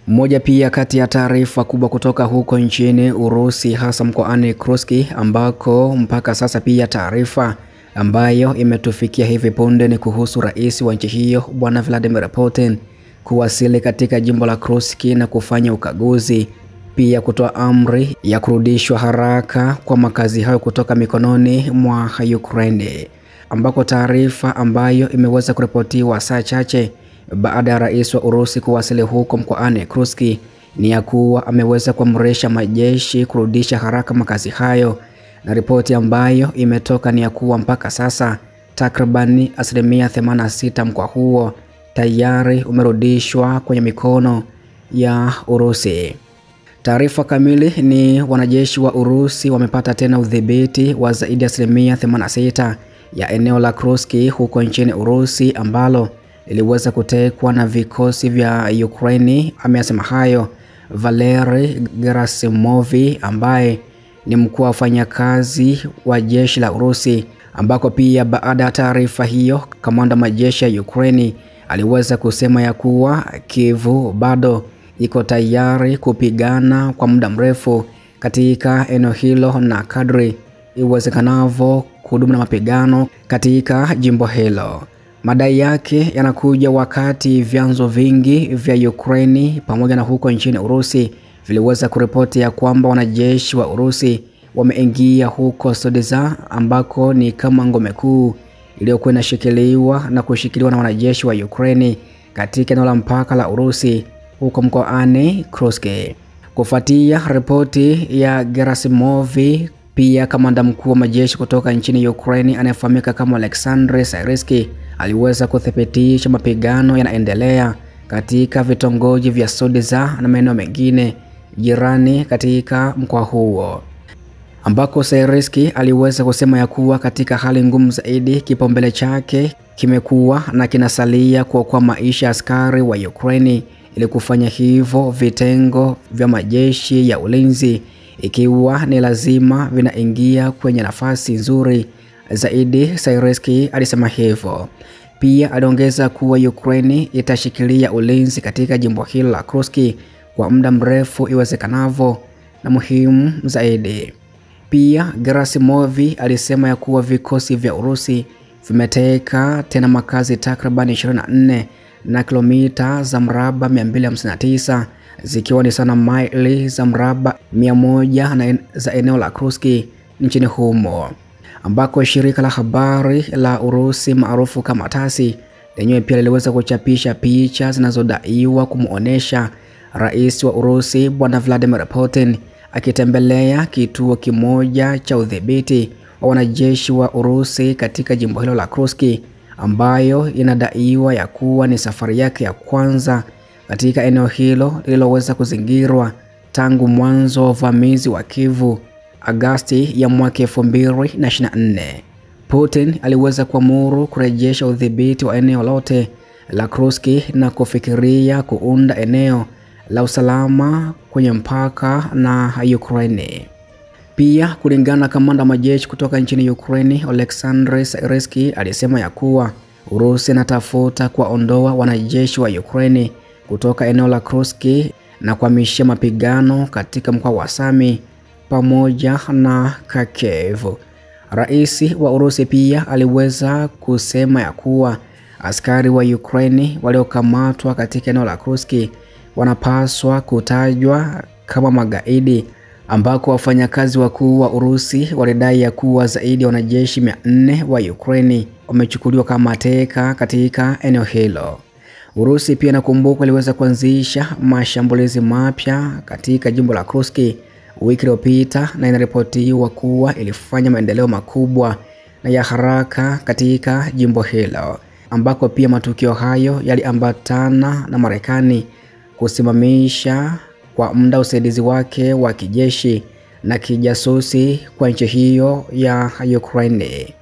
Moja pia kati ya taarifa kubwa kutoka huko nchini Urusi, hasa mkoani Kursk, ambako mpaka sasa pia taarifa ambayo imetufikia hivi punde ni kuhusu rais wa nchi hiyo Bwana Vladimir Putin kuwasili katika jimbo la Kursk na kufanya ukaguzi, pia kutoa amri ya kurudishwa haraka kwa makazi hayo kutoka mikononi mwa Ukraine, ambako taarifa ambayo imeweza kuripotiwa saa chache baada ya rais wa Urusi kuwasili huko mkoani Kursk ni ya kuwa ameweza kuamrisha majeshi kurudisha haraka makazi hayo, na ripoti ambayo imetoka ni ya kuwa mpaka sasa takribani 86% mkoa huo tayari umerudishwa kwenye mikono ya Urusi. Taarifa kamili ni wanajeshi wa Urusi wamepata tena udhibiti wa zaidi ya 86% ya eneo la Kursk huko nchini Urusi ambalo iliweza kutekwa na vikosi vya Ukraine. Amesema hayo Valery Gerasimov ambaye ni mkuu wa wafanyakazi wa jeshi la Urusi, ambako pia baada ya taarifa hiyo kamanda majeshi ya Ukraine aliweza kusema ya kuwa Kyiv bado iko tayari kupigana kwa muda mrefu katika eneo hilo na kadri iwezekanavyo kudumu na mapigano katika jimbo hilo. Madai yake yanakuja wakati vyanzo vingi vya Ukraine pamoja na huko nchini Urusi viliweza kuripoti ya kwamba wanajeshi wa Urusi wameingia huko Sodeza, ambako ni kama ngome kuu iliyokuwa inashikiliwa na kushikiliwa na wanajeshi wa Ukraine katika eneo la mpaka la Urusi huko mkoani Kursk. Kufuatia ripoti ya Gerasimov, pia kamanda mkuu wa majeshi kutoka nchini Ukraine anayefahamika kama Alexander Syrsky aliweza kuthibitisha mapigano yanaendelea katika vitongoji vya Sodeza na maeneo mengine jirani katika mkoa huo, ambako Syrsky aliweza kusema ya kuwa katika hali ngumu zaidi kipaumbele chake kimekuwa na kinasalia kuokoa maisha ya askari wa Ukraine, ili kufanya hivyo vitengo vya majeshi ya ulinzi ikiwa ni lazima vinaingia kwenye nafasi nzuri zaidi. Syrsky alisema hivyo. Pia aliongeza kuwa Ukraine itashikilia ulinzi katika jimbo hilo la Kursk kwa muda mrefu iwezekanavyo na muhimu zaidi. Pia Gerasimov alisema ya kuwa vikosi vya Urusi vimeteka tena makazi takriban 24 na kilomita za mraba 259 zikiwa ni sana maili za mraba 100 za eneo la Kursk nchini humo, ambako shirika la habari la Urusi maarufu kama TASS lenyewe pia liliweza kuchapisha picha zinazodaiwa kumuonesha rais wa Urusi Bwana Vladimir Putin akitembelea kituo kimoja cha udhibiti wa wanajeshi wa Urusi katika jimbo hilo la Kursk, ambayo inadaiwa ya kuwa ni safari yake ya kwanza katika eneo hilo lililoweza kuzingirwa tangu mwanzo wa uvamizi wa Kyiv Agosti ya mwaka 2024. Putin aliweza kuamuru kurejesha udhibiti wa eneo lote la Kursk na kufikiria kuunda eneo la usalama kwenye mpaka na Ukraine. Pia kulingana na kamanda majeshi kutoka nchini Ukraine Alexander Syrsky alisema ya kuwa Urusi inatafuta kuwaondoa wanajeshi wa Ukraine kutoka eneo la Kursk na kuhamishia mapigano katika mkoa wa Sami pamoja na Kharkiv. Rais wa Urusi pia aliweza kusema ya kuwa askari wa Ukraine waliokamatwa katika eneo la Kursk wanapaswa kutajwa kama magaidi, ambako wafanyakazi wakuu wa Urusi walidai ya kuwa zaidi ya wanajeshi 400 wa Ukraine wamechukuliwa kama mateka katika eneo hilo. Urusi pia nakumbuka iliweza kuanzisha mashambulizi mapya katika jimbo la Kursk wiki iliyopita, na inaripotiwa kuwa ilifanya maendeleo makubwa na ya haraka katika jimbo hilo, ambako pia matukio hayo yaliambatana na Marekani kusimamisha kwa muda usaidizi wake wa kijeshi na kijasusi kwa nchi hiyo ya Ukraine.